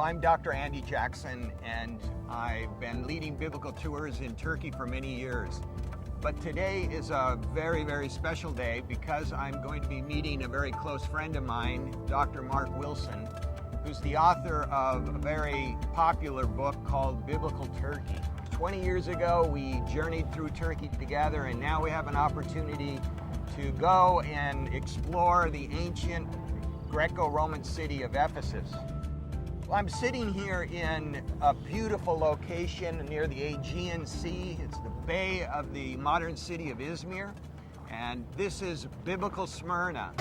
I'm Dr. Andy Jackson, and I've been leading biblical tours in Turkey for many years. But today is a very, very special day because I'm going to be meeting a very close friend of mine, Dr. Mark Wilson, who's the author of a very popular book called Biblical Turkey. 20 years ago, we journeyed through Turkey together, and now we have an opportunity to go and explore the ancient Greco-Roman city of Ephesus. Well, I'm sitting here in a beautiful location near the Aegean Sea. It's the bay of the modern city of Izmir, and this is biblical Smyrna.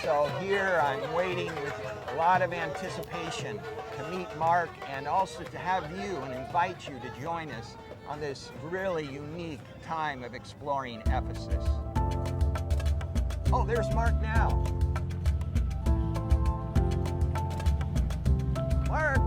So here I'm waiting with a lot of anticipation to meet Mark and also to have you and invite you to join us on this really unique time of exploring Ephesus. Oh, there's Mark now. Mark!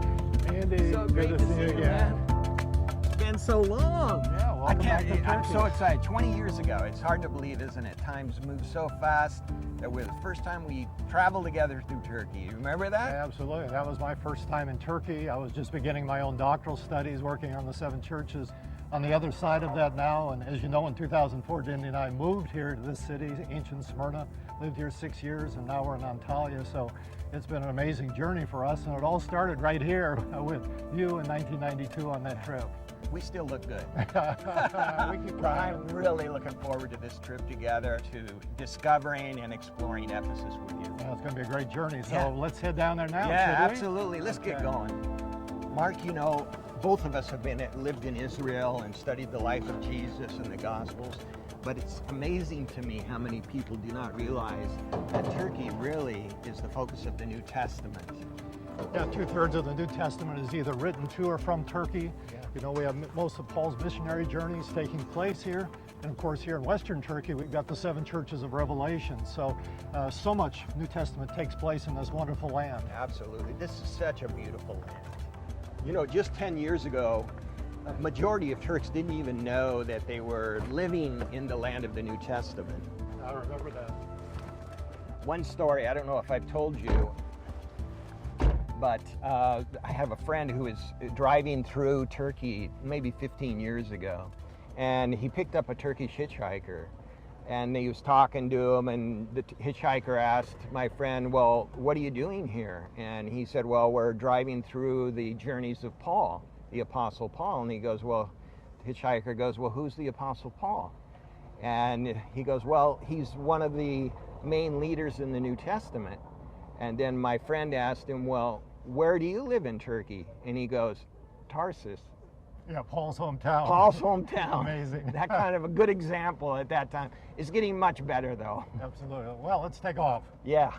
Andy, So good to see you again. man. It's been so long. Yeah, welcome back to I'm Turkey. so excited. 20 years ago. It's hard to believe, isn't it? Times move so fast that we're the first time we traveled together through Turkey. You remember that? Yeah, absolutely. That was my first time in Turkey. I was just beginning my own doctoral studies, working on the 7 churches on the other side of that now. And as you know, in 2004, Andy and I moved here to this city, ancient Smyrna. Lived here 6 years, and now we're in Antalya. So it's been an amazing journey for us, and it all started right here with you in 1992 on that trip. We still look good. We keep trying. I'm really looking forward to this trip together, to discovering and exploring Ephesus with you. Yeah, it's going to be a great journey. So Yeah. let's head down there now. Yeah, should we? absolutely. Let's get Okay. going. Mark, you know, both of us have lived in Israel and studied the life of Jesus and the Gospels, but it's amazing to me how many people do not realize that Turkey really is the focus of the New Testament. Yeah, 2/3 of the New Testament is either written to or from Turkey. Yeah. You know, we have most of Paul's missionary journeys taking place here. And of course, here in Western Turkey, we've got the 7 churches of Revelation. So, so much New Testament takes place in this wonderful land. Absolutely. This is such a beautiful land. You know, just 10 years ago, a majority of Turks didn't even know that they were living in the land of the New Testament. I remember that. One story, I don't know if I've told you, but I have a friend who was driving through Turkey maybe 15 years ago, and he picked up a Turkish hitchhiker, and he was talking to him, and the hitchhiker asked my friend, well, what are you doing here? And he said, well, we're driving through the journeys of Paul, the Apostle Paul. And he goes, well, the hitchhiker goes, well, who's the Apostle Paul? And he goes, well, he's one of the main leaders in the New Testament. And then my friend asked him, well, where do you live in Turkey? And he goes, Tarsus. Yeah, Paul's hometown. Paul's hometown. Amazing. That kind of a good example at that time. It's getting much better though. Absolutely. Well, let's take off. Yeah.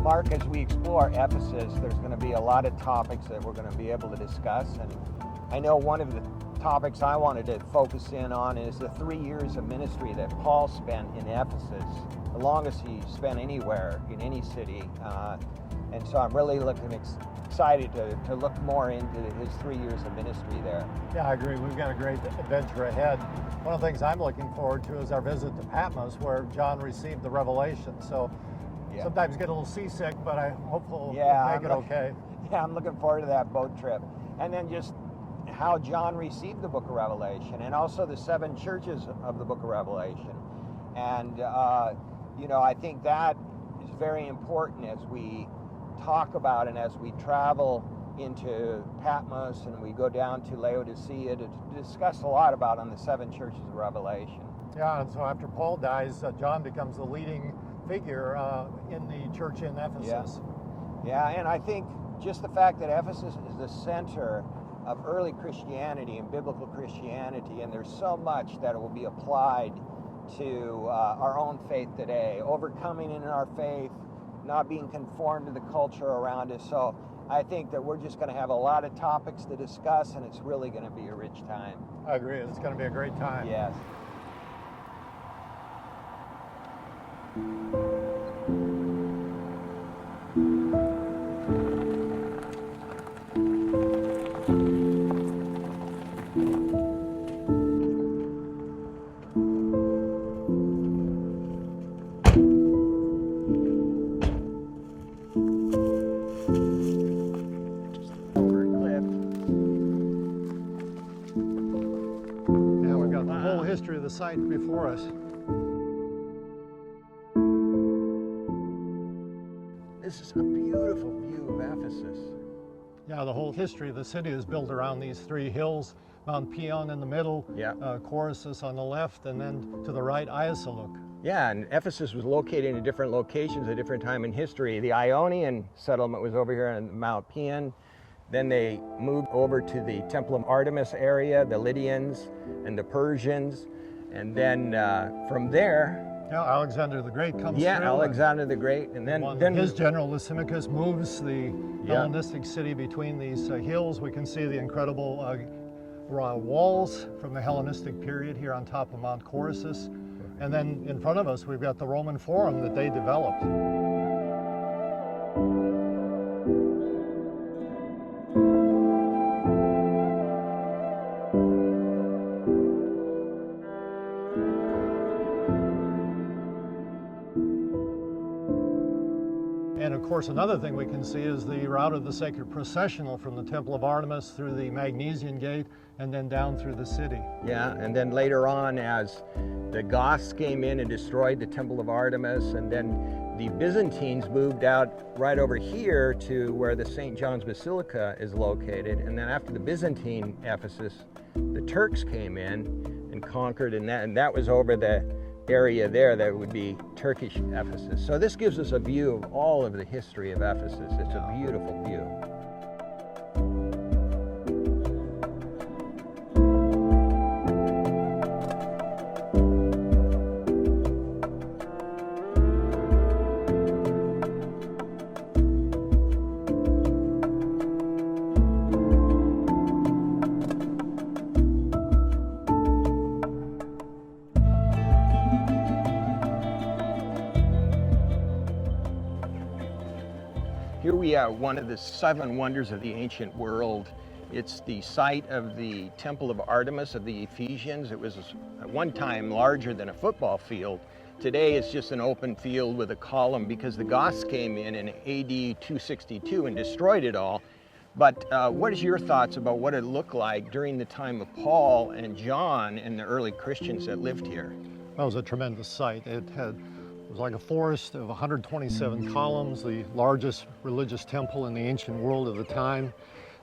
Mark, as we explore Ephesus, there's going to be a lot of topics that we're going to be able to discuss. And I know one of the topics I wanted to focus in on is the 3 years of ministry that Paul spent in Ephesus, the longest he spent anywhere in any city. And so I'm really excited to look more into his 3 years of ministry there. Yeah, I agree. We've got a great adventure ahead. One of the things I'm looking forward to is our visit to Patmos, where John received the revelation. So Yeah. sometimes get a little seasick, but I hope we'll Yeah, make it okay. Yeah, I'm looking forward to that boat trip. And then just how John received the book of Revelation, and also the 7 churches of the book of Revelation. And, you know, I think that is very important as we talk about and as we travel into Patmos and we go down to Laodicea to discuss a lot about on the 7 churches of Revelation. Yeah, and so after Paul dies, John becomes the leading figure in the church in Ephesus. Yeah, and I think just the fact that Ephesus is the center of early Christianity and biblical Christianity, and there's so much that will be applied to our own faith today, overcoming in our faith, not being conformed to the culture around us. So I think that we're just going to have a lot of topics to discuss, and it's really going to be a rich time. I agree. It's going to be a great time. Yes. History of the site before us. This is a beautiful view of Ephesus. Yeah, the whole history of the city is built around these three hills. Mount Pion in the middle, Corysus on the left, and then to the right, Iasoluk. Yeah, and Ephesus was located in different locations at a different time in history. The Ionian settlement was over here on Mount Pion. Then they moved over to the Temple of Artemis area, the Lydians and the Persians. And then from there... Yeah, Alexander the Great comes through. Yeah, Alexander the Great. And then his general Lysimachus moves the Hellenistic city between these hills. We can see the incredible walls from the Hellenistic period here on top of Mount Corysus. And then in front of us, we've got the Roman Forum that they developed. And of course, another thing we can see is the route of the sacred processional from the Temple of Artemis through the Magnesian Gate and then down through the city. Yeah, and then later on, as the Goths came in and destroyed the Temple of Artemis, and then the Byzantines moved out right over here to where the St. John's Basilica is located. And then after the Byzantine Ephesus, the Turks came in and conquered, and that was over the area there that would be Turkish Ephesus. So this gives us a view of all of the history of Ephesus. It's a beautiful view. Here we are, one of the 7 wonders of the ancient world. It's the site of the Temple of Artemis of the Ephesians. It was at one time larger than a football field. Today it's just an open field with a column because the Goths came in AD 262 and destroyed it all. But what is your thoughts about what it looked like during the time of Paul and John and the early Christians that lived here? That was a tremendous site. It was like a forest of 127 columns, the largest religious temple in the ancient world of the time.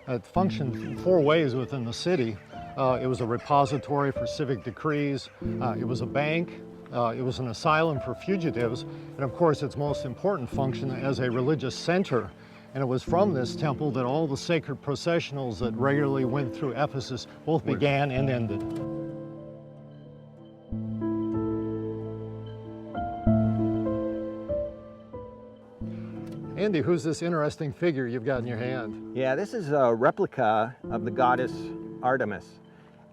It functioned in 4 ways within the city. It was a repository for civic decrees, it was a bank, it was an asylum for fugitives, and of course its most important function as a religious center. And it was from this temple that all the sacred processionals that regularly went through Ephesus both began and ended. Andy, who's this interesting figure you've got in your hand? Yeah, this is a replica of the goddess Artemis.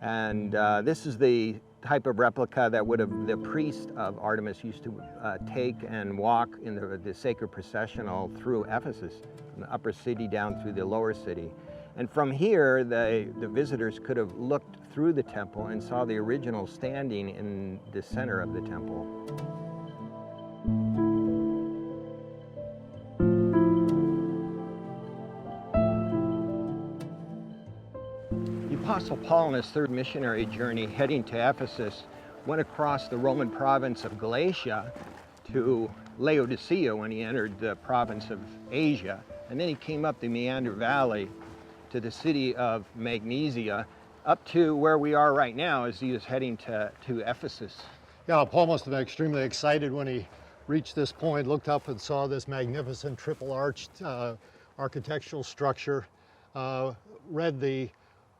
And this is the type of replica that the priest of Artemis used to take and walk in the sacred processional through Ephesus, from the upper city down through the lower city. And from here, the visitors could have looked through the temple and saw the original standing in the center of the temple. Apostle Paul, on his 3rd missionary journey heading to Ephesus, went across the Roman province of Galatia to Laodicea when he entered the province of Asia. And then he came up the Meander Valley to the city of Magnesia, up to where we are right now as he is heading to Ephesus. Yeah, Paul must have been extremely excited when he reached this point, looked up and saw this magnificent triple-arched architectural structure, read the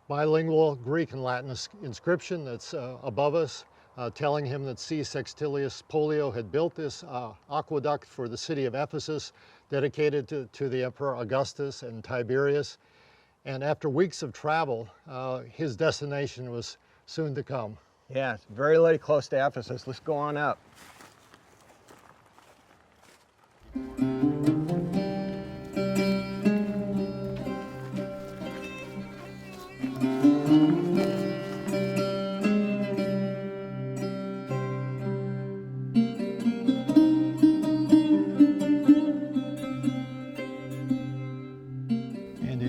bilingual Greek and Latin inscription that's above us, telling him that C. Sextilius Pollio had built this aqueduct for the city of Ephesus dedicated to the Emperor Augustus and Tiberius. And after weeks of travel, his destination was soon to come. Yeah, it's very close to Ephesus. Let's go on up.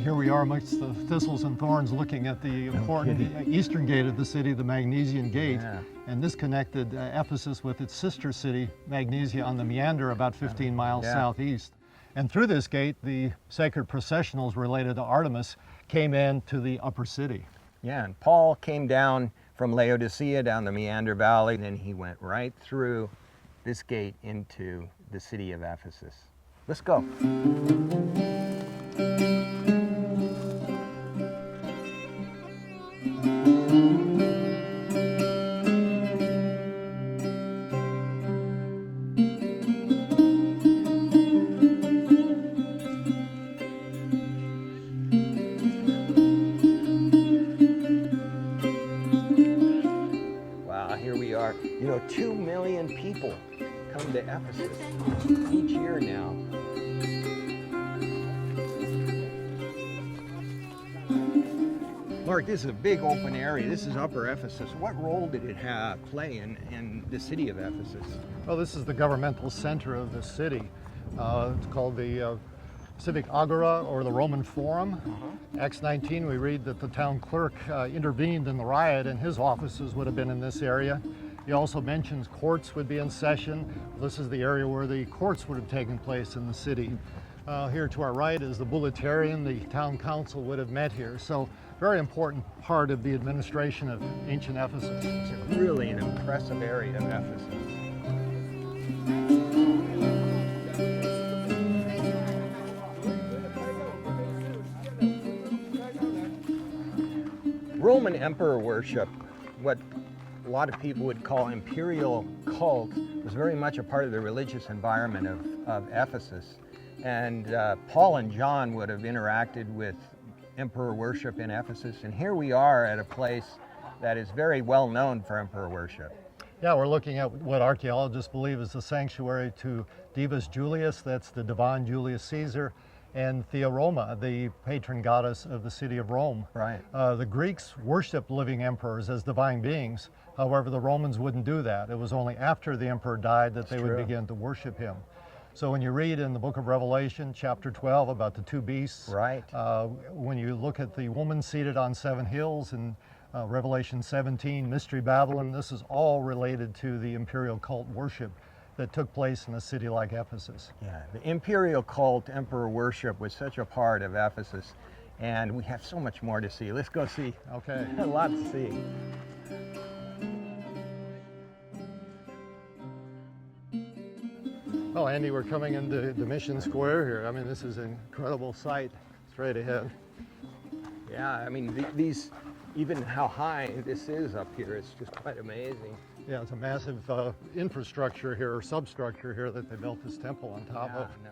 Here we are amongst the thistles and thorns looking at the important eastern gate of the city, the Magnesian Gate. Yeah. And this connected Ephesus with its sister city, Magnesia, on the meander about 15 miles southeast. And through this gate, the sacred processionals related to Artemis came into the upper city. Yeah, and Paul came down from Laodicea down the Meander Valley, and then he went right through this gate into the city of Ephesus. Let's go. Here we are. You know, 2 million people come to Ephesus each year now. Mark, this is a big open area. This is Upper Ephesus. What role did it play in the city of Ephesus? Well, this is the governmental center of the city. It's called the Civic Agora, or the Roman Forum. Acts 19, we read that the town clerk intervened in the riot, and his offices would have been in this area. He also mentions courts would be in session. This is the area where the courts would have taken place in the city. Here to our right is the Bouleuterion. The town council would have met here. So, very important part of the administration of ancient Ephesus. It's really an impressive area of Ephesus. Roman emperor worship, what a lot of people would call imperial cult, was very much a part of the religious environment of Ephesus. And Paul and John would have interacted with emperor worship in Ephesus. And here we are at a place that is very well known for emperor worship. Yeah, we're looking at what archaeologists believe is the sanctuary to Divus Julius, that's the divine Julius Caesar, and Theoroma, the patron goddess of the city of Rome. Right. The Greeks worshiped living emperors as divine beings. However, the Romans wouldn't do that. It was only after the emperor died that they would begin to worship him. So when you read in the book of Revelation, chapter 12, about the two beasts, right. When you look at the woman seated on 7 hills in Revelation 17, Mystery Babylon, this is all related to the imperial cult worship that took place in a city like Ephesus. Yeah, the imperial cult, emperor worship, was such a part of Ephesus, and we have so much more to see. Let's go see. Okay. A lot to see. Well, Andy, we're coming into the Mission Square here. I mean, this is an incredible sight straight ahead. Yeah, I mean, these, even how high this is up here, it's just quite amazing. Yeah, it's a massive infrastructure here, or substructure here, that they built this temple on top of. No.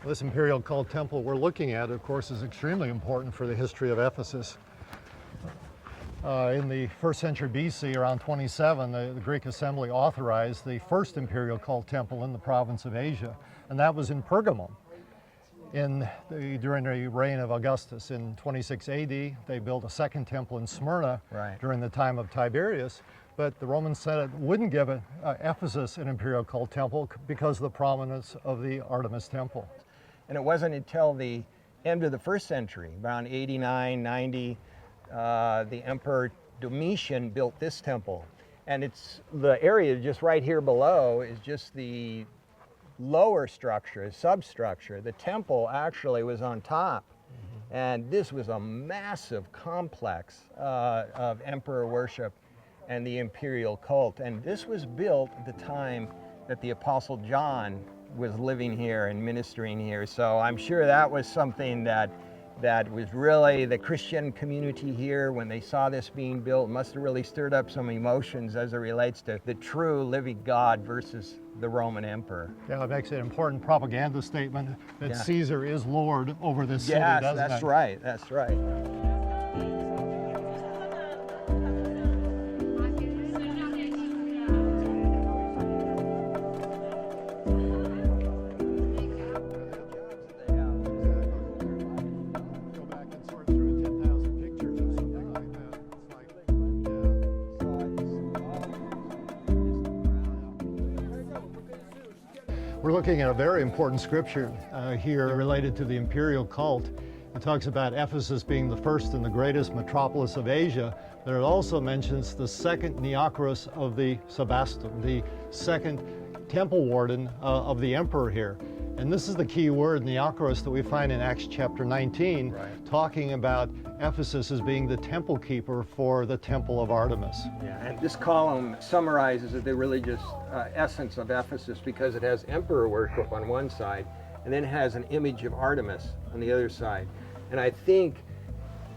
This imperial cult temple we're looking at, of course, is extremely important for the history of Ephesus. In the 1st century BC, around 27, the Greek assembly authorized the first imperial cult temple in the province of Asia, and that was in Pergamum. During the reign of Augustus in 26 AD, they built a second temple in Smyrna during the time of Tiberius, but the Roman Senate wouldn't give Ephesus an imperial cult temple because of the prominence of the Artemis temple. And it wasn't until the end of the 1st century, around 89, 90, the Emperor Domitian built this temple. And it's the area just right here below is just the lower structure, substructure. The temple actually was on top. And this was a massive complex of emperor worship and the imperial cult. And this was built at the time that the Apostle John was living here and ministering here. So I'm sure that was something that that was really the Christian community here when they saw this being built. Must have really stirred up some emotions as it relates to the true living God versus the Roman emperor. Yeah, it makes an important propaganda statement that Yeah. Caesar is Lord over this city, Yes, doesn't that's it? right, that's right. Go back and sort through 10,000 pictures or something like that. We're looking at a very important scripture here related to the imperial cult. It talks about Ephesus being the first and the greatest metropolis of Asia, but it also mentions the second Neocorus of the Sebastum, the second temple warden of the emperor here. And this is the key word, Neocorus, that we find in Acts chapter 19, talking about Ephesus as being the temple keeper for the temple of Artemis. Yeah, and this column summarizes the religious essence of Ephesus because it has emperor worship on one side and then it has an image of Artemis on the other side. And I think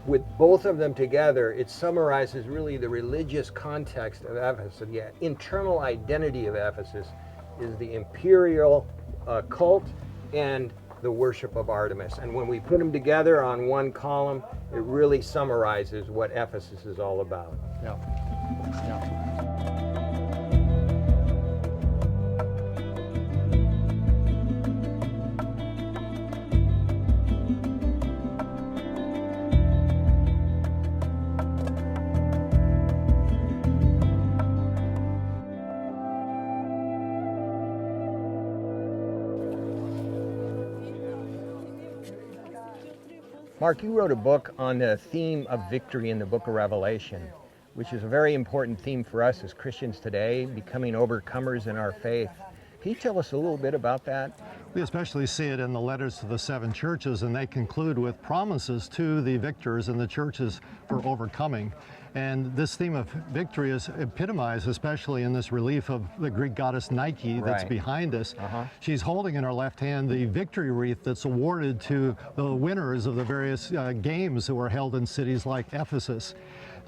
with both of them together, it summarizes really the religious context of Ephesus. The internal identity of Ephesus is the imperial cult and the worship of Artemis. And when we put them together on one column, it really summarizes what Ephesus is all about. Yeah. Yeah. Mark, you wrote a book on the theme of victory in the book of Revelation, which is a very important theme for us as Christians today, becoming overcomers in our faith. Can you tell us a little bit about that? We especially see it in the letters to the 7 churches, and they conclude with promises to the victors and the churches for overcoming. And this theme of victory is epitomized especially in this relief of the Greek goddess Nike that's behind us. She's holding in her left hand the victory wreath that's awarded to the winners of the various games that were held in cities like Ephesus.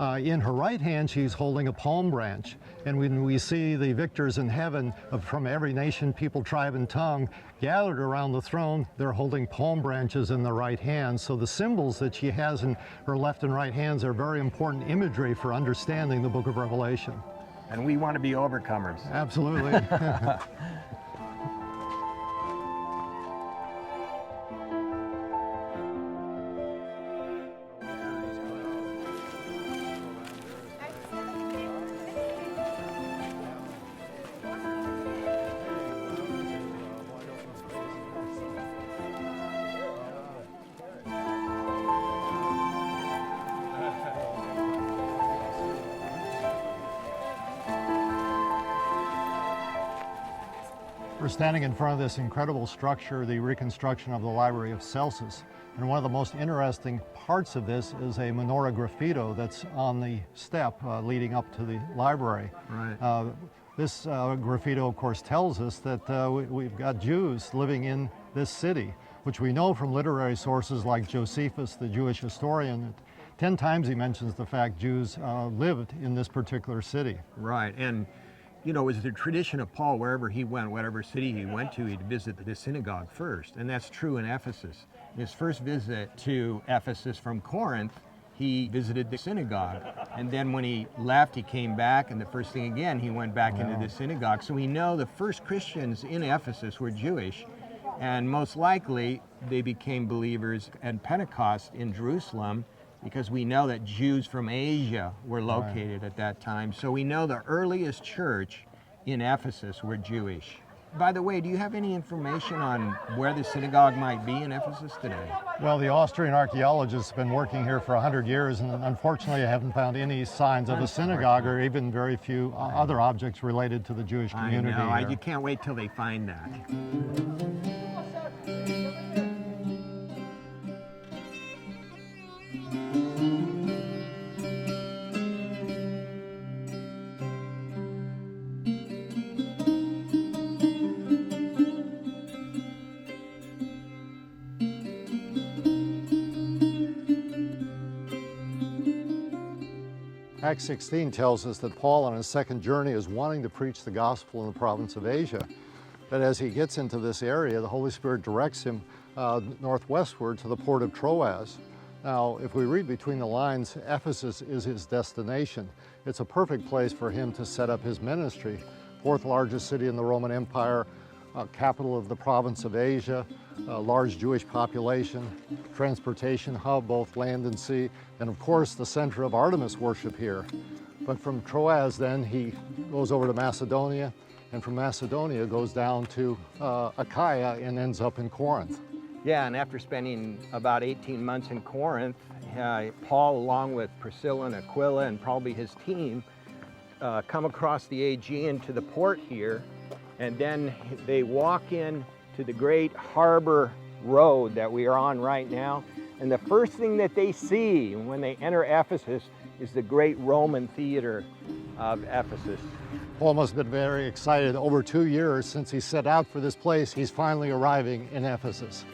In her right hand, she's holding a palm branch. And when we see the victors in heaven from every nation, people, tribe, and tongue gathered around the throne, they're holding palm branches in their right hand. So the symbols that she has in her left and right hands are very important imagery for understanding the book of Revelation. And we want to be overcomers. Absolutely. We're standing in front of this incredible structure, the reconstruction of the Library of Celsus. And one of the most interesting parts of this is a menorah graffito that's on the step leading up to the library. This graffito, of course, tells us that we've got Jews living in this city, which we know from literary sources like Josephus, the Jewish historian. 10 times he mentions the fact Jews lived in this particular city. Right, and you know, it was the tradition of Paul, wherever he went, whatever city he went to, he'd visit the synagogue first, and that's true in Ephesus. His first visit to Ephesus from Corinth, he visited the synagogue, and then when he left, he came back, and the first thing again, he went back into the synagogue. So we know the first Christians in Ephesus were Jewish, and most likely they became believers at Pentecost in Jerusalem, because we know that Jews from Asia were located at that time. So we know the earliest church in Ephesus were Jewish. By the way, do you have any information on where the synagogue might be in Ephesus today? Well, the Austrian archaeologists have been working here for 100 years, and unfortunately I haven't found any signs of a synagogue or even very few other objects related to the Jewish community. I know, here. you can't wait till they find that. Acts 16 tells us that Paul on his second journey is wanting to preach the gospel in the province of Asia. But as he gets into this area, the Holy Spirit directs him northwestward to the port of Troas. Now, if we read between the lines, Ephesus is his destination. It's a perfect place for him to set up his ministry. Fourth largest city in the Roman Empire, capital of the province of Asia, large Jewish population, transportation hub, both land and sea, and of course the center of Artemis worship here. But from Troas then he goes over to Macedonia, and from Macedonia goes down to Achaia and ends up in Corinth. Yeah, and after spending about 18 months in Corinth, Paul, along with Priscilla and Aquila and probably his team, come across the Aegean to the port here, and then they walk in to the great harbor road that we are on right now. And the first thing that they see when they enter Ephesus is the great Roman theater of Ephesus. Paul must have been very excited. Over 2 years since he set out for this place, he's finally arriving in Ephesus.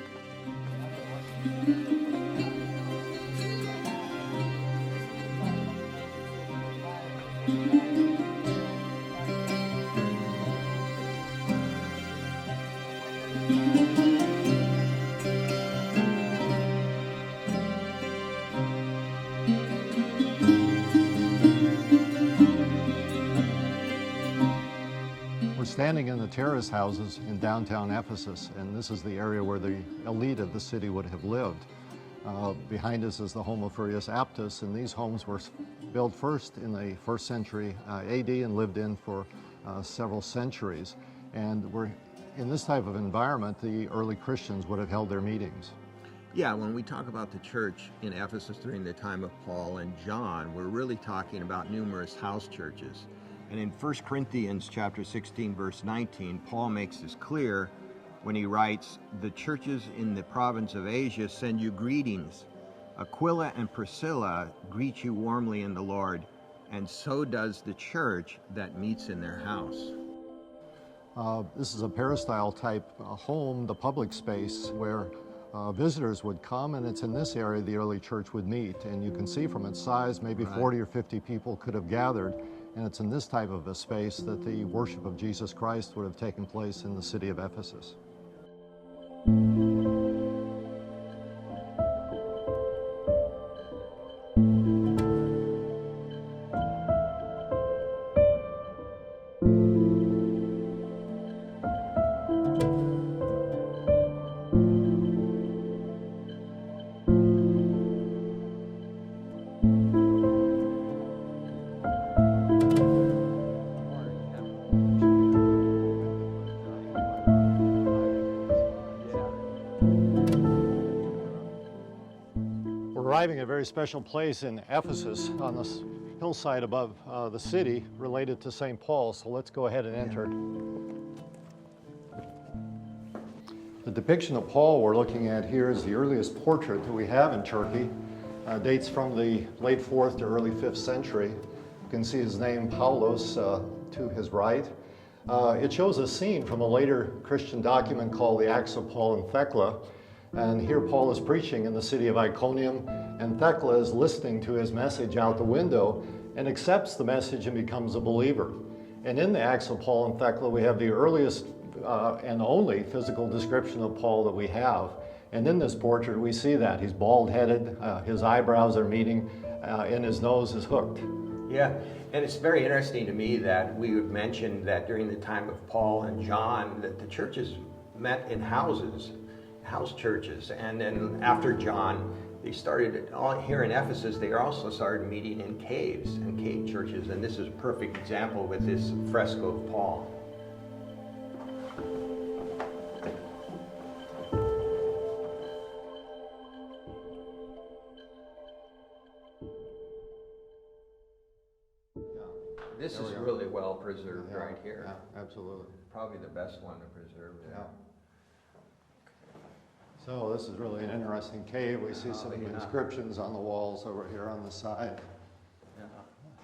Standing in the terrace houses in downtown Ephesus, and this is the area where the elite of the city would have lived. Behind us is the home of Furius Aptus, and these homes were built first in the 1st century AD and lived in for several centuries. And we're in this type of environment, the early Christians would have held their meetings. Yeah, when we talk about the church in Ephesus during the time of Paul and John, we're really talking about numerous house churches. And in 1 Corinthians chapter 16, verse 19, Paul makes this clear when he writes, "The churches in the province of Asia send you greetings. Aquila and Priscilla greet you warmly in the Lord, and so does the church that meets in their house." This is a peristyle type home, the public space, where visitors would come, and it's in this area the early church would meet. And you can see from its size, maybe 40 or 50 people could have gathered. And it's in this type of a space that the worship of Jesus Christ would have taken place in the city of Ephesus. Arriving at a very special place in Ephesus on this hillside above the city related to St. Paul, so let's go ahead and enter. The depiction of Paul we're looking at here is the earliest portrait that we have in Turkey. Dates from the late 4th to early 5th century. You can see his name, Paulos, to his right. It shows a scene from a later Christian document called the Acts of Paul and Thecla. And here Paul is preaching in the city of Iconium, and Thecla is listening to his message out the window and accepts the message and becomes a believer. And in the Acts of Paul and Thecla, we have the earliest and only physical description of Paul that we have. And in this portrait, we see that. He's bald-headed, his eyebrows are meeting, and his nose is hooked. Yeah, and it's very interesting to me that we would mention that during the time of Paul and John, that the churches met in houses, house churches, and then after John, they started, here in Ephesus, they also started meeting in caves and cave churches, and this is a perfect example with this fresco of Paul. This is really well preserved right here. Yeah, absolutely. Probably the best one to preserve. Yeah. So this is really an interesting cave. We see some inscriptions on the walls over here on the side. Yeah.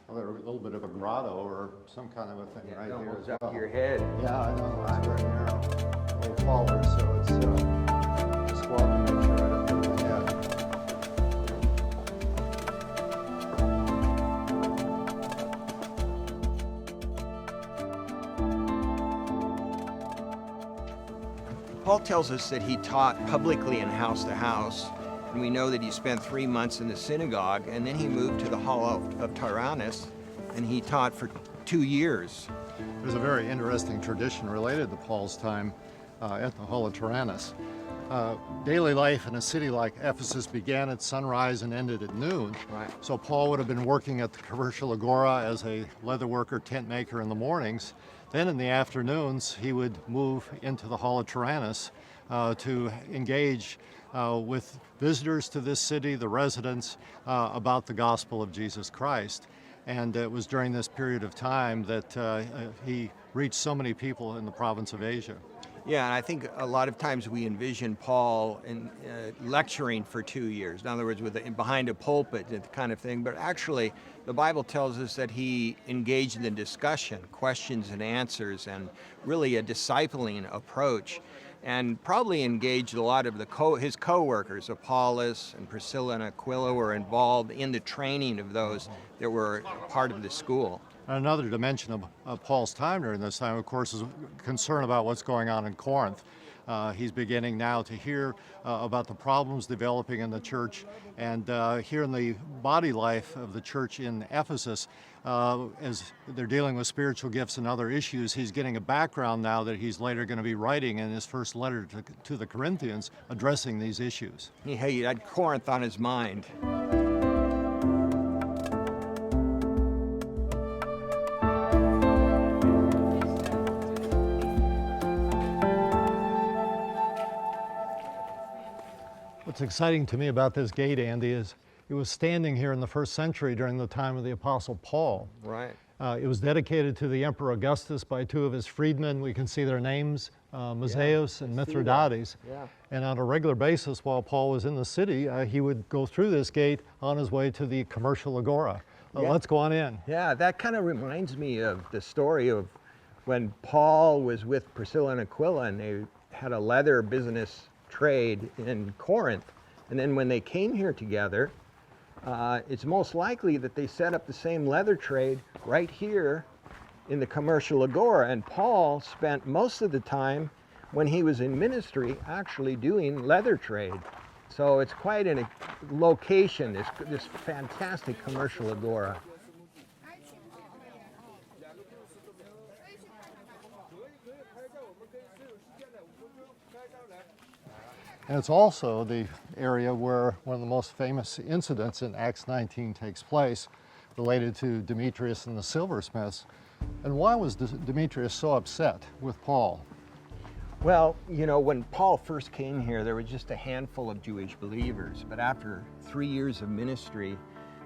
Well, there's a little bit of a grotto or some kind of a thing right here as well. Up your head. Yeah, I know. It's very narrow. A little taller, so it's just walking right here right up to my head. Paul tells us that he taught publicly and house to house, and we know that he spent 3 months in the synagogue, and then he moved to the Hall of Tyrannus, and he taught for 2 years. There's a very interesting tradition related to Paul's time at the Hall of Tyrannus. Daily life in a city like Ephesus began at sunrise and ended at noon. Right. So Paul would have been working at the commercial agora as a leather worker, tent maker in the mornings. Then in the afternoons, he would move into the Hall of Tyrannus to engage with visitors to this city, the residents, about the gospel of Jesus Christ. And it was during this period of time that he reached so many people in the province of Asia. Yeah, and I think a lot of times we envision Paul lecturing for 2 years. In other words, behind a pulpit, that kind of thing. But actually, the Bible tells us that he engaged in the discussion, questions and answers, and really a discipling approach, and probably engaged a lot of his co-workers. Apollos and Priscilla and Aquila were involved in the training of those that were part of the school. Another dimension of Paul's time during this time, of course, is concern about what's going on in Corinth. He's beginning now to hear about the problems developing in the church, and here in the body life of the church in Ephesus, as they're dealing with spiritual gifts and other issues, he's getting a background now that he's later going to be writing in his first letter to the Corinthians, addressing these issues. He had Corinth on his mind. What's exciting to me about this gate, Andy, is it was standing here in the first century during the time of the Apostle Paul. Right. It was dedicated to the Emperor Augustus by 2 of his freedmen. We can see their names, Mazaeus and Mithridates. Yeah. And on a regular basis, while Paul was in the city, he would go through this gate on his way to the commercial agora. Yeah. Let's go on in. Yeah, that kind of reminds me of the story of when Paul was with Priscilla and Aquila, and they had a leather business trade in Corinth. And then when they came here together, it's most likely that they set up the same leather trade right here in the commercial agora. And Paul spent most of the time when he was in ministry actually doing leather trade. So it's quite a location, this fantastic commercial agora. And it's also the area where one of the most famous incidents in Acts 19 takes place, related to Demetrius and the silversmiths. And why was Demetrius so upset with Paul? Well, you know, when Paul first came here, there was just a handful of Jewish believers. But after 3 years of ministry,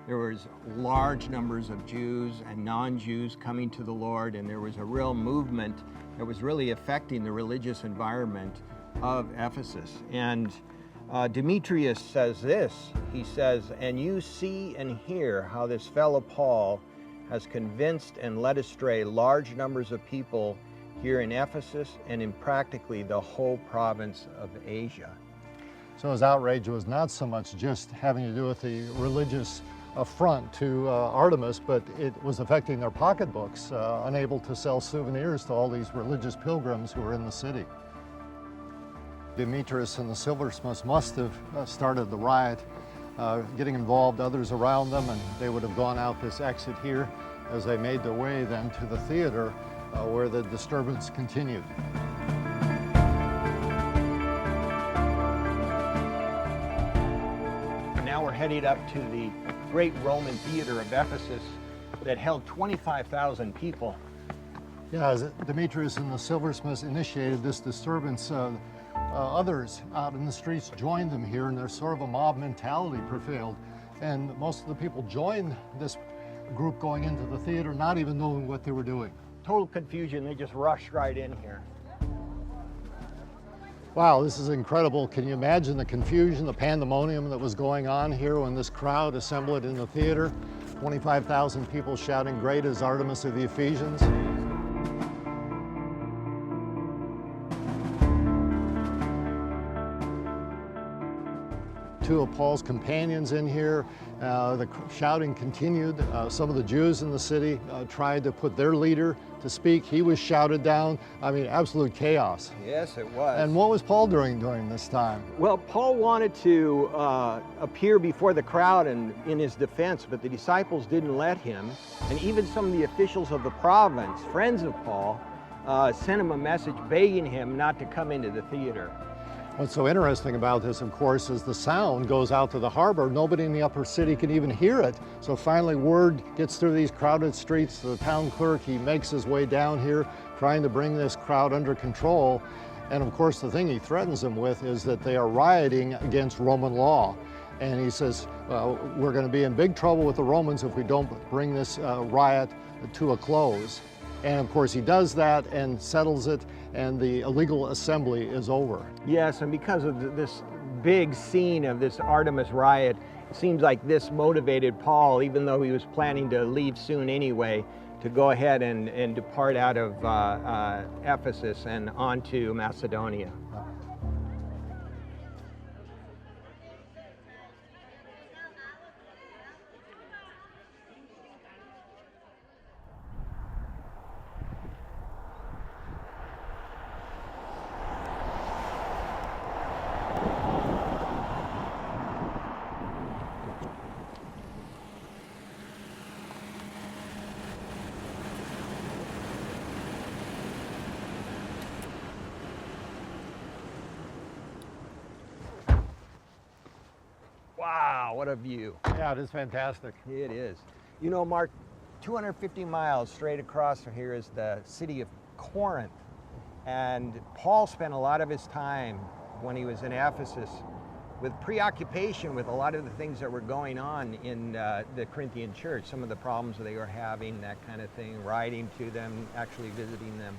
there was large numbers of Jews and non-Jews coming to the Lord, and there was a real movement that was really affecting the religious environment of Ephesus. And Demetrius says this, he says, "And you see and hear how this fellow Paul has convinced and led astray large numbers of people here in Ephesus and in practically the whole province of Asia." So his outrage was not so much just having to do with the religious affront to Artemis, but it was affecting their pocketbooks, unable to sell souvenirs to all these religious pilgrims who were in the city. Demetrius and the silversmiths must have started the riot, getting involved, others around them, and they would have gone out this exit here as they made their way then to the theater where the disturbance continued. Now we're headed up to the great Roman theater of Ephesus that held 25,000 people. Yeah, as Demetrius and the silversmiths initiated this disturbance, others out in the streets joined them here, and there's sort of a mob mentality prevailed. And most of the people joined this group going into the theater, not even knowing what they were doing. Total confusion, they just rushed right in here. Wow, this is incredible. Can you imagine the confusion, the pandemonium that was going on here when this crowd assembled in the theater? 25,000 people shouting, "Great is Artemis of the Ephesians." two of Paul's companions in here. The shouting continued. Some of the Jews in the city tried to put their leader to speak. He was shouted down. I mean, absolute chaos. Yes, it was. And what was Paul doing during this time? Well, Paul wanted to appear before the crowd and in his defense, but the disciples didn't let him. And even some of the officials of the province, friends of Paul, sent him a message begging him not to come into the theater. What's so interesting about this, of course, is the sound goes out to the harbor. Nobody in the upper city can even hear it. So finally word gets through these crowded streets to the town clerk. He makes his way down here, trying to bring this crowd under control. And of course, the thing he threatens them with is that they are rioting against Roman law. And he says, we're going to be in big trouble with the Romans if we don't bring this riot to a close. And of course he does that and settles it, and the illegal assembly is over. Yes, and because of this big scene of this Artemis riot, it seems like this motivated Paul, even though he was planning to leave soon anyway, to go ahead and depart out of Ephesus and on to Macedonia. Wow, what a view. Yeah, it is fantastic. It is. You know, Mark, 250 miles straight across from here is the city of Corinth. And Paul spent a lot of his time when he was in Ephesus with preoccupation with a lot of the things that were going on in the Corinthian church, some of the problems they were having, that kind of thing, writing to them, actually visiting them.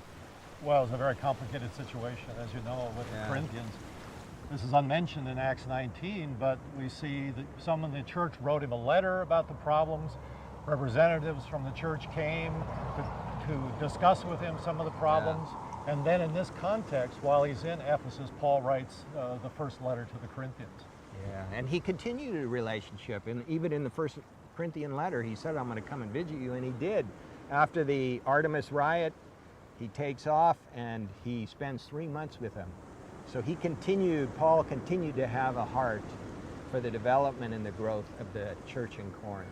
Well, it was a very complicated situation, as you know, with the Corinthians. This is unmentioned in Acts 19, but we see that some in the church wrote him a letter about the problems. Representatives from the church came to discuss with him some of the problems. Yeah. And then in this context, while he's in Ephesus, Paul writes the first letter to the Corinthians. Yeah, and he continued a relationship. And even in the first Corinthian letter, he said, I'm going to come and visit you. And he did. After the Artemis riot, he takes off and he spends 3 months with them. So Paul continued to have a heart for the development and the growth of the church in Corinth.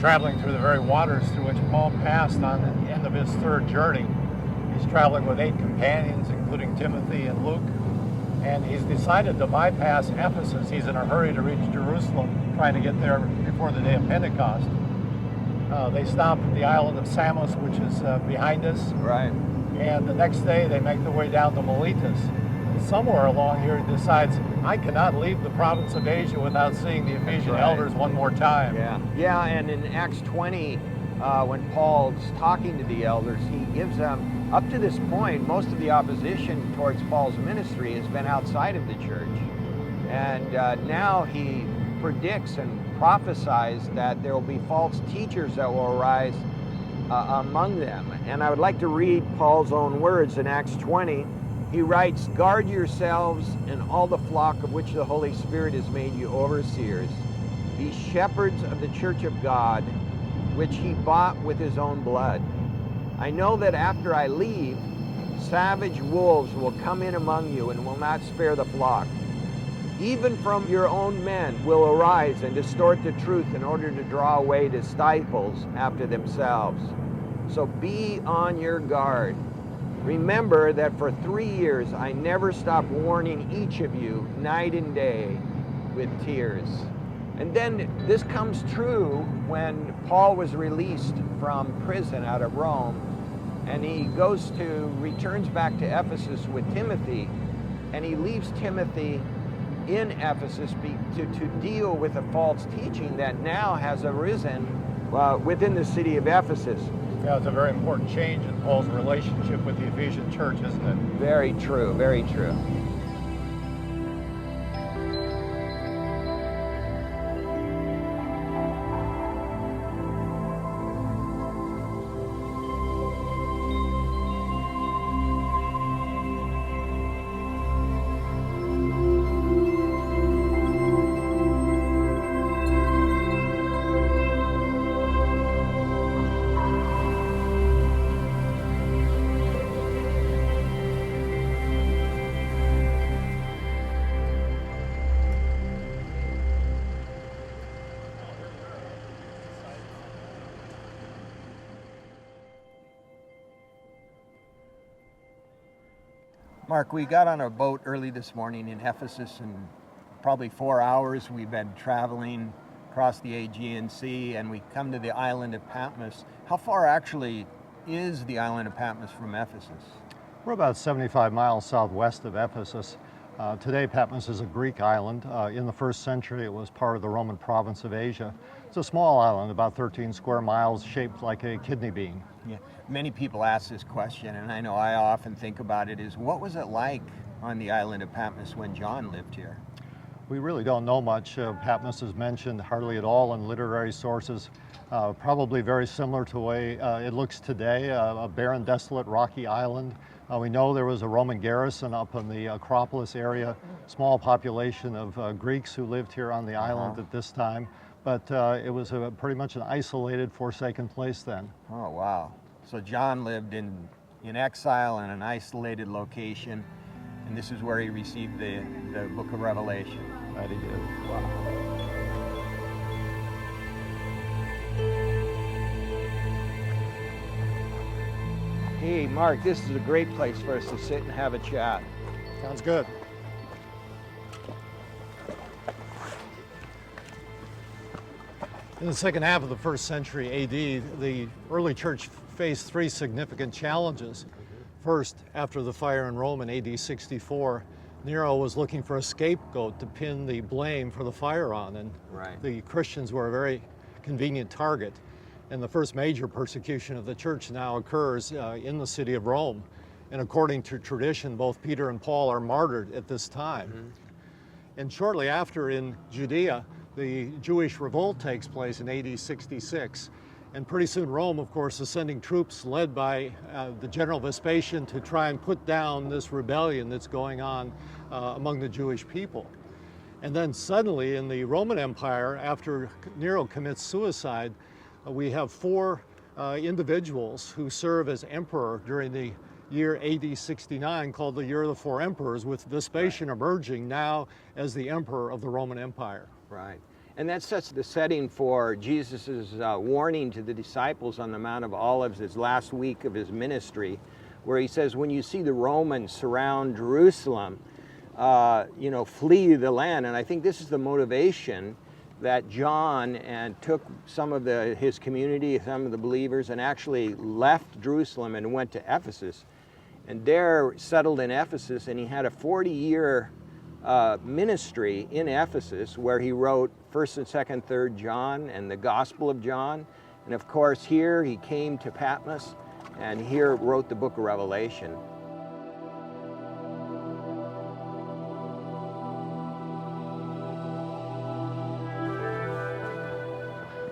Traveling through the very waters through which Paul passed on the end of his third journey. He's traveling with 8 companions, including Timothy and Luke, and he's decided to bypass Ephesus. He's in a hurry to reach Jerusalem, trying to get there before the day of Pentecost. They stop at the Isle of Patmos, which is behind us. Right. And the next day they make their way down to Miletus. Somewhere along here he decides, I cannot leave the province of Asia without seeing the Ephesian elders one more time. Yeah, and in Acts 20, when Paul's talking to the elders, he gives them, up to this point, most of the opposition towards Paul's ministry has been outside of the church. And now he predicts and prophesies that there will be false teachers that will arise among them. And I would like to read Paul's own words in Acts 20. He writes, "Guard yourselves and all the flock of which the Holy Spirit has made you overseers. Be shepherds of the church of God, which he bought with his own blood. I know that after I leave, savage wolves will come in among you and will not spare the flock. Even from your own men will arise and distort the truth in order to draw away disciples after themselves. So be on your guard. Remember that for 3 years I never stopped warning each of you night and day with tears." And then this comes true when Paul was released from prison out of Rome, and he returns back to Ephesus with Timothy, and he leaves Timothy in Ephesus to deal with a false teaching that now has arisen within the city of Ephesus. Yeah, it's a very important change in Paul's relationship with the Ephesian church, isn't it? Very true, very true. Mark, we got on a boat early this morning in Ephesus, and probably 4 hours we've been traveling across the Aegean Sea, and we come to the island of Patmos. How far actually is the island of Patmos from Ephesus? We're about 75 miles southwest of Ephesus. Today, Patmos is a Greek island. In the first century, it was part of the Roman province of Asia. It's a small island, about 13 square miles, shaped like a kidney bean. Yeah, many people ask this question, and I know I often think about it, is what was it like on the island of Patmos when John lived here? We really don't know much. Patmos is mentioned hardly at all in literary sources. Probably very similar to the way it looks today, a barren, desolate, rocky island. We know there was a Roman garrison up in the Acropolis area, small population of Greeks who lived here on the island at this time, but it was pretty much an isolated, forsaken place then. Oh, wow. So John lived in exile in an isolated location, and this is where he received the book of Revelation. That he did. Wow. Hey, Mark, this is a great place for us to sit and have a chat. Sounds good. In the second half of the first century AD, the early church faced three significant challenges. First, after the fire in Rome in AD 64, Nero was looking for a scapegoat to pin the blame for the fire on, and the Christians were a very convenient target. And the first major persecution of the church now occurs in the city of Rome. And according to tradition, both Peter and Paul are martyred at this time. And shortly after, in Judea, the Jewish revolt takes place in AD 66. And pretty soon Rome, of course, is sending troops led by the General Vespasian to try and put down this rebellion that's going on among the Jewish people. And then suddenly in the Roman Empire, after Nero commits suicide, we have four individuals who serve as emperor during the year AD 69, called the Year of the Four Emperors, with Vespasian emerging now as the emperor of the Roman Empire. Right. And that sets the setting for Jesus' warning to the disciples on the Mount of Olives, his last week of his ministry, where he says, when you see the Romans surround Jerusalem, flee the land. And I think this is the motivation that John took some of his community, some of the believers, and actually left Jerusalem and went to Ephesus. And there settled in Ephesus, and he had a 40-year ministry in Ephesus where he wrote 1st and 2nd, 3rd John and the Gospel of John. And of course here he came to Patmos and here wrote the book of Revelation.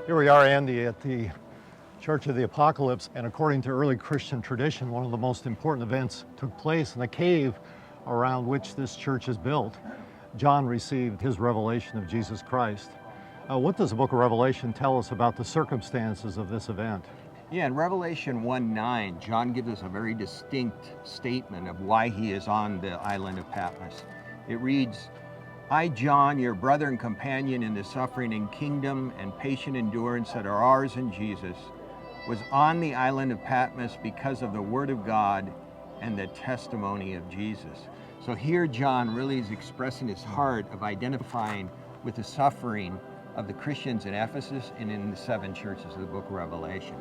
Here we are, Andy, at the Church of the Apocalypse, and according to early Christian tradition, one of the most important events took place in the cave around which this church is built. John received his revelation of Jesus Christ. What does the book of Revelation tell us about the circumstances of this event? Yeah, in Revelation 1:9, John gives us a very distinct statement of why he is on the island of Patmos. It reads, I, John, your brother and companion in the suffering and kingdom and patient endurance that are ours in Jesus, was on the island of Patmos because of the word of God and the testimony of Jesus. So here John really is expressing his heart of identifying with the suffering of the Christians in Ephesus and in the 7 churches of the book of Revelation.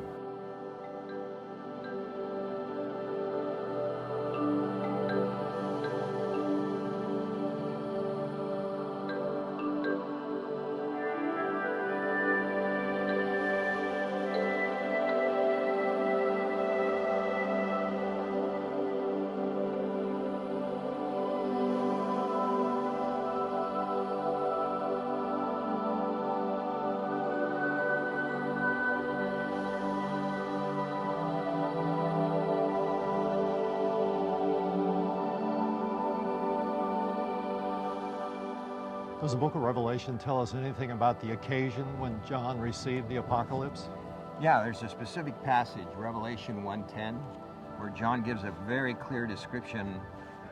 Does the book of Revelation tell us anything about the occasion when John received the apocalypse? Yeah, there's a specific passage, Revelation 1:10, where John gives a very clear description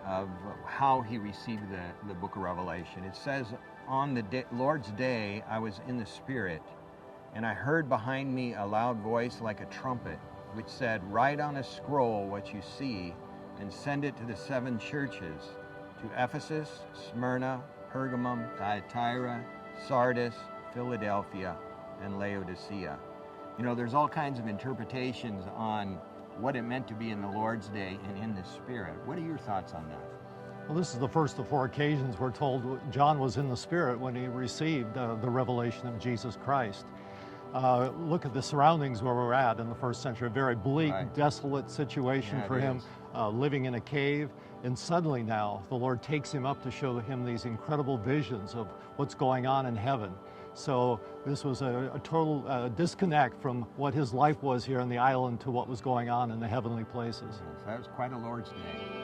of how he received the book of Revelation. It says, on the Lord's day, I was in the Spirit, and I heard behind me a loud voice like a trumpet, which said, write on a scroll what you see, and send it to the 7 churches, to Ephesus, Smyrna, Pergamum, Thyatira, Sardis, Philadelphia, and Laodicea. You know, there's all kinds of interpretations on what it meant to be in the Lord's day and in the Spirit. What are your thoughts on that? Well, this is the first of 4 occasions we're told John was in the Spirit when he received the revelation of Jesus Christ. Look at the surroundings where we're at in the first century. A very bleak, desolate situation for him, living in a cave. And suddenly now, the Lord takes him up to show him these incredible visions of what's going on in heaven. So this was a total disconnect from what his life was here on the island to what was going on in the heavenly places. Yes, that was quite a Lord's day.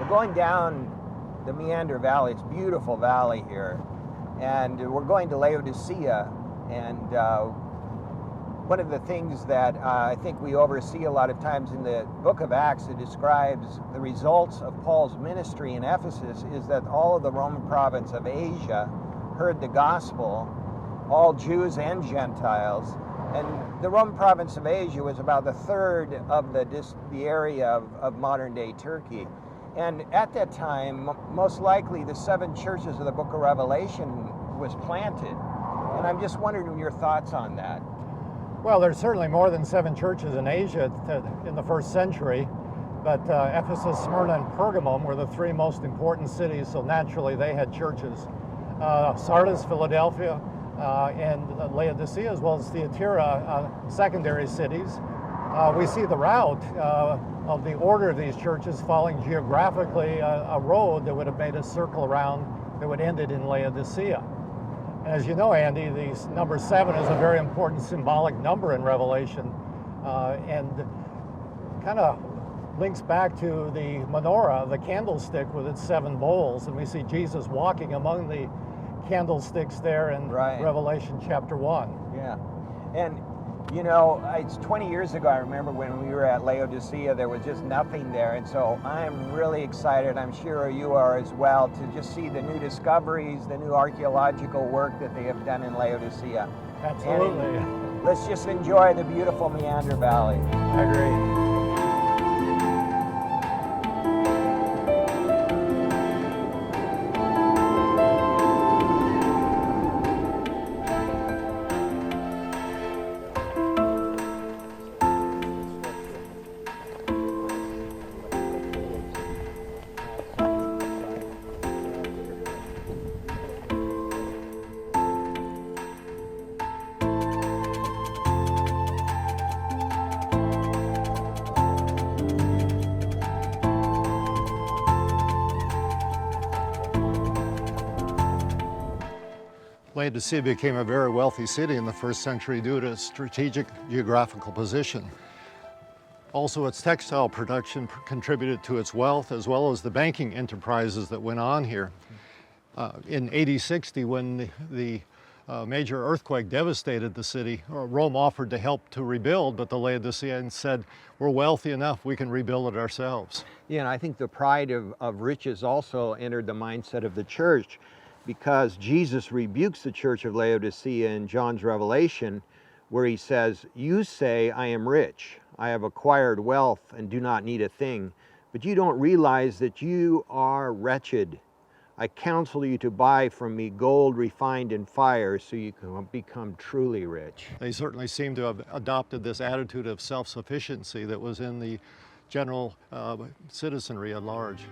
We're going down the Meander Valley. It's a beautiful valley here. And we're going to Laodicea. And one of the things that I think we oversee a lot of times in the book of Acts, it describes the results of Paul's ministry in Ephesus, is that all of the Roman province of Asia heard the gospel, all Jews and Gentiles. And the Roman province of Asia was about 1/3 of the area of modern-day Turkey. And at that time, most likely the 7 churches of the book of Revelation was planted. And I'm just wondering your thoughts on that. Well, there's certainly more than 7 churches in Asia in the first century, but Ephesus, Smyrna, and Pergamum were the 3 most important cities, so naturally they had churches. Sardis, Philadelphia, and Laodicea, as well as Thyatira, secondary cities. We see the route of the order of these churches following geographically a road that would have made a circle around that would end it in Laodicea. And as you know, Andy, the number 7 is a very important symbolic number in Revelation, and kind of links back to the menorah, the candlestick with its 7 bowls, and we see Jesus walking among the candlesticks there in Revelation chapter 1. Yeah, and you know, it's 20 years ago, I remember when we were at Laodicea, there was just nothing there. And so I'm really excited, I'm sure you are as well, to just see the new discoveries, the new archaeological work that they have done in Laodicea. Absolutely. And let's just enjoy the beautiful Meander Valley. I agree. Laodicea became a very wealthy city in the 1st century due to its strategic geographical position. Also, its textile production contributed to its wealth, as well as the banking enterprises that went on here. In AD 60, when the major earthquake devastated the city, Rome offered to help to rebuild, but the Laodiceans said, we're wealthy enough, we can rebuild it ourselves. Yeah, and I think the pride of riches also entered the mindset of the church, because Jesus rebukes the church of Laodicea in John's Revelation, where he says, you say, I am rich, I have acquired wealth and do not need a thing, but you don't realize that you are wretched. I counsel you to buy from me gold refined in fire so you can become truly rich. They certainly seem to have adopted this attitude of self-sufficiency that was in the general citizenry at large.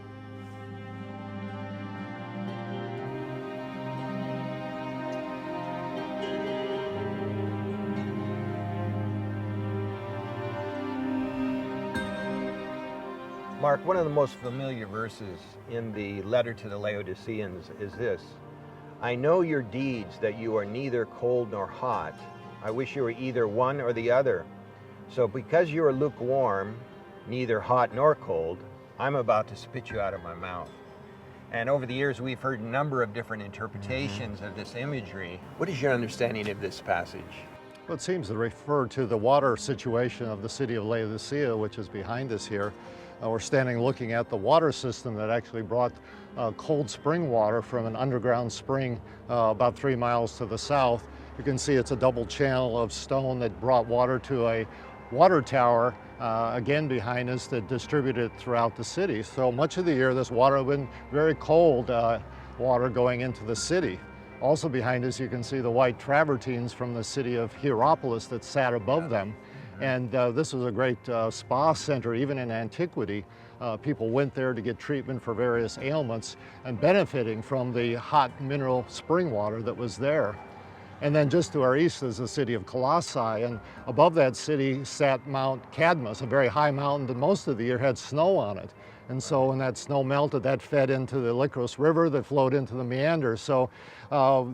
Mark, one of the most familiar verses in the letter to the Laodiceans is this: I know your deeds, that you are neither cold nor hot. I wish you were either one or the other. So because you are lukewarm, neither hot nor cold, I'm about to spit you out of my mouth. And over the years, we've heard a number of different interpretations of this imagery. What is your understanding of this passage? Well, it seems to refer to the water situation of the city of Laodicea, which is behind us here. We're standing looking at the water system that actually brought cold spring water from an underground spring about 3 miles to the south. You can see it's a double channel of stone that brought water to a water tower, again behind us, that distributed it throughout the city. So much of the year this water has been very cold water going into the city. Also behind us you can see the white travertines from the city of Hierapolis that sat above them. And this was a great spa center, even in antiquity. People went there to get treatment for various ailments and benefiting from the hot mineral spring water that was there. And then just to our east is the city of Colossae, and above that city sat Mount Cadmus, a very high mountain that most of the year had snow on it. And so when that snow melted, that fed into the Lycos River that flowed into the meanders. So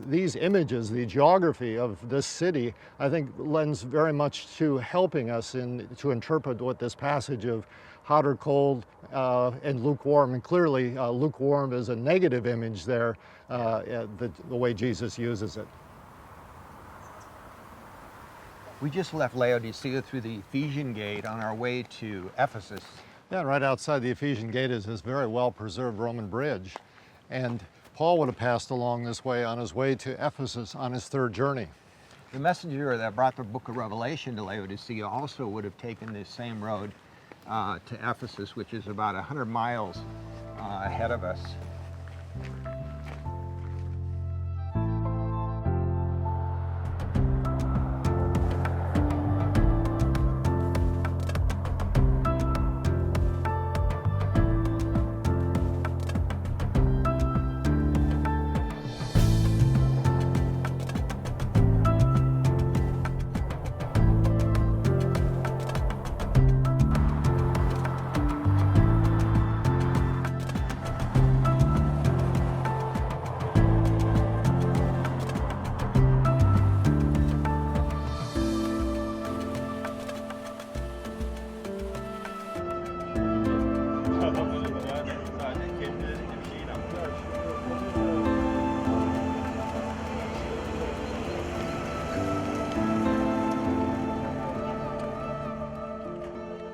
these images, the geography of this city, I think lends very much to helping us to interpret what this passage of hot or cold and lukewarm, and clearly lukewarm is a negative image there, the way Jesus uses it. We just left Laodicea through the Ephesian gate on our way to Ephesus. Yeah, right outside the Ephesian gate is this very well-preserved Roman bridge. And Paul would have passed along this way on his way to Ephesus on his 3rd journey. The messenger that brought the book of Revelation to Laodicea also would have taken this same road to Ephesus, which is about 100 miles ahead of us.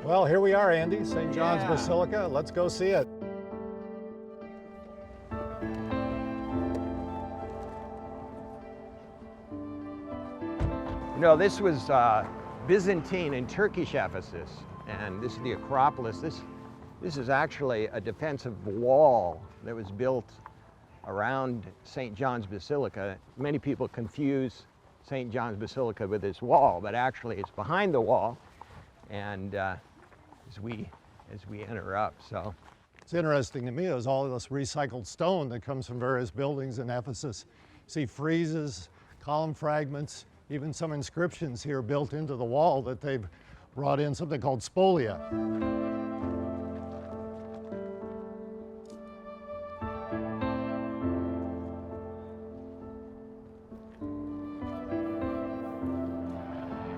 Well, here we are, Andy, St. John's Basilica. Let's go see it. You know, this was Byzantine and Turkish Ephesus, and this is the Acropolis. This is actually a defensive wall that was built around St. John's Basilica. Many people confuse St. John's Basilica with this wall, but actually it's behind the wall, and as we enter up, so. It's interesting to me is all this recycled stone that comes from various buildings in Ephesus. See friezes, column fragments, even some inscriptions here built into the wall that they've brought in something called spolia.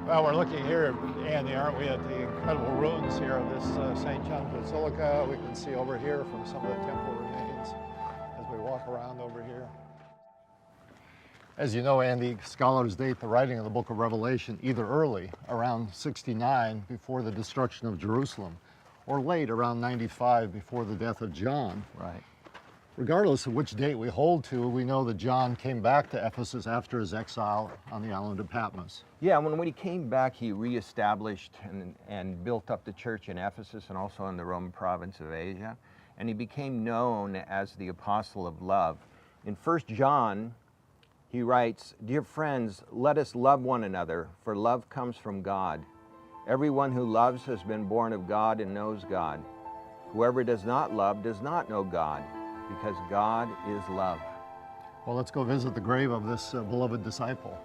Well, we're looking here, Andy, aren't we, at the incredible ruins here of this St. John Basilica. We can see over here from some of the temple remains as we walk around over here. As you know, Andy, scholars date the writing of the book of Revelation either early, around 69, before the destruction of Jerusalem, or late, around 95, before the death of John. Right. Regardless of which date we hold to, we know that John came back to Ephesus after his exile on the island of Patmos. Yeah, when he came back, he reestablished and built up the church in Ephesus and also in the Roman province of Asia. And he became known as the apostle of love. In 1 John, he writes, "Dear friends, let us love one another, for love comes from God. Everyone who loves has been born of God and knows God. Whoever does not love does not know God, because God is love." Well, let's go visit the grave of this beloved disciple.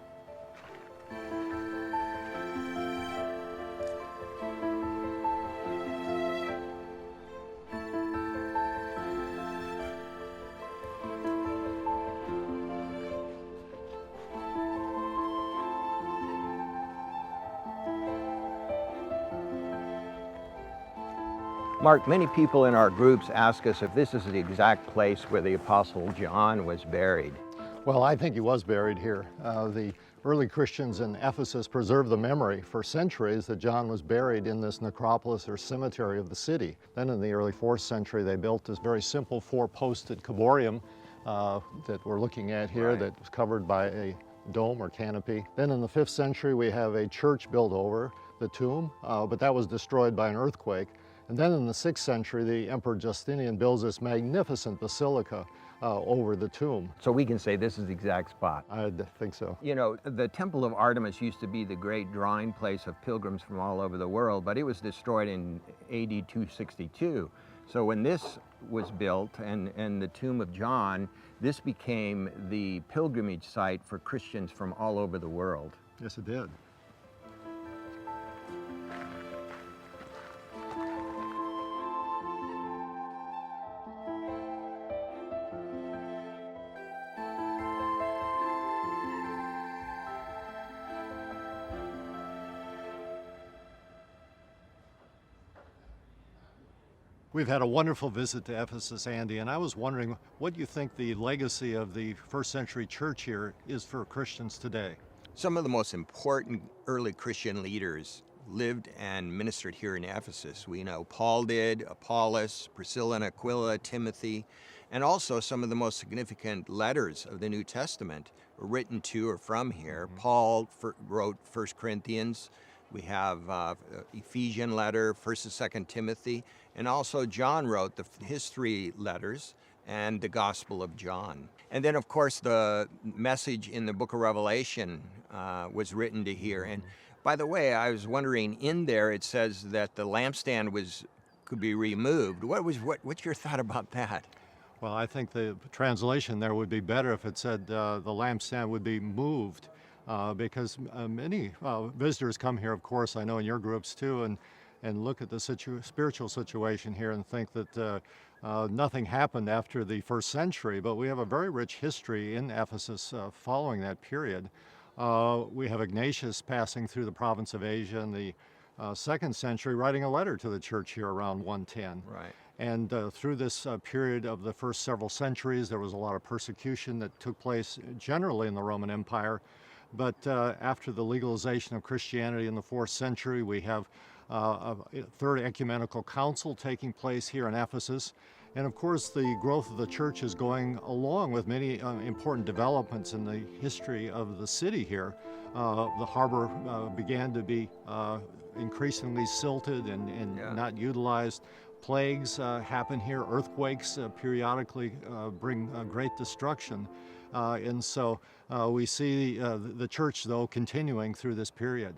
Mark, many people in our groups ask us if this is the exact place where the Apostle John was buried. Well, I think he was buried here. The early Christians in Ephesus preserved the memory for centuries that John was buried in this necropolis or cemetery of the city. Then in the early 4th century, they built this very simple 4-posted ciborium that we're looking at here, Right. that was covered by a dome or canopy. Then in the 5th century, we have a church built over the tomb, but that was destroyed by an earthquake. And then in the 6th century, the Emperor Justinian builds this magnificent basilica over the tomb. So we can say this is the exact spot. I think so. You know, the Temple of Artemis used to be the great drawing place of pilgrims from all over the world, but it was destroyed in AD 262. So when this was built and the tomb of John, this became the pilgrimage site for Christians from all over the world. Yes, it did. We've had a wonderful visit to Ephesus, Andy, and I was wondering what you think the legacy of the 1st century church here is for Christians today. Some of the most important early Christian leaders lived and ministered here in Ephesus. We know Paul did, Apollos, Priscilla and Aquila, Timothy, and also some of the most significant letters of the New Testament were written to or from here. Paul wrote 1 Corinthians. We have Ephesian letter, 1st and 2nd Timothy, and also John wrote his 3 letters and the Gospel of John. And then, of course, the message in the book of Revelation was written to here. And by the way, I was wondering, in there it says that the lampstand could be removed. What's your thought about that? Well, I think the translation there would be better if it said the lampstand would be moved. Because many visitors come here, of course, I know in your groups too, and look at the spiritual situation here and think that nothing happened after the 1st century, but we have a very rich history in Ephesus following that period. We have Ignatius passing through the province of Asia in the 2nd century, writing a letter to the church here around 110. Right. And through this period of the first several centuries, there was a lot of persecution that took place generally in the Roman Empire. But after the legalization of Christianity in the 4th century, we have a 3rd ecumenical council taking place here in Ephesus. And of course, the growth of the church is going along with many important developments in the history of the city here. The harbor began to be increasingly silted and not utilized. Plagues happen here. Earthquakes periodically bring great destruction. And so we see the church, though, continuing through this period.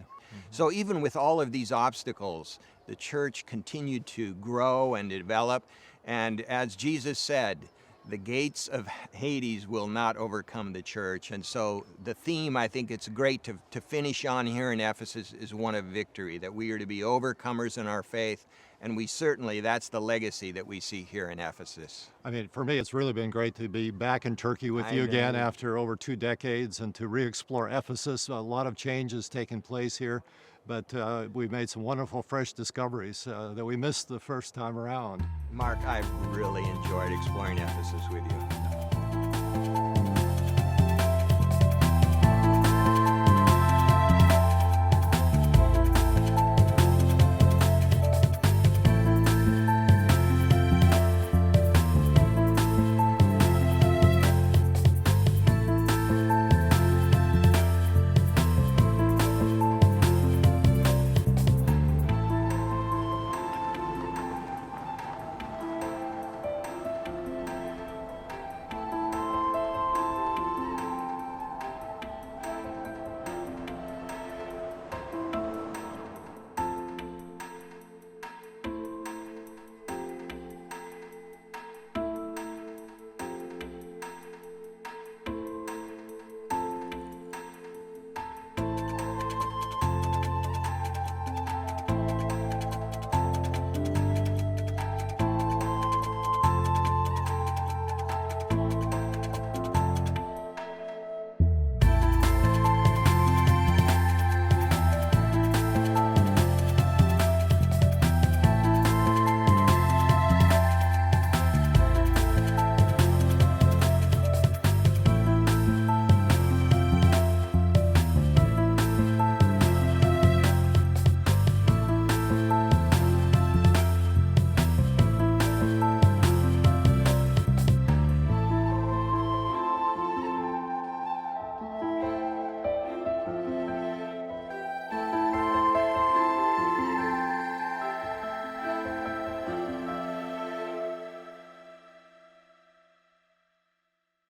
So even with all of these obstacles, the church continued to grow and develop. And as Jesus said, the gates of Hades will not overcome the church. And so the theme, I think it's great to finish on here in Ephesus, is one of victory, that we are to be overcomers in our faith. And we certainly, that's the legacy that we see here in Ephesus. I mean, for me, it's really been great to be back in Turkey with you again after over 2 decades and to re-explore Ephesus. A lot of change has taken place here, but we've made some wonderful fresh discoveries that we missed the first time around. Mark, I've really enjoyed exploring Ephesus with you.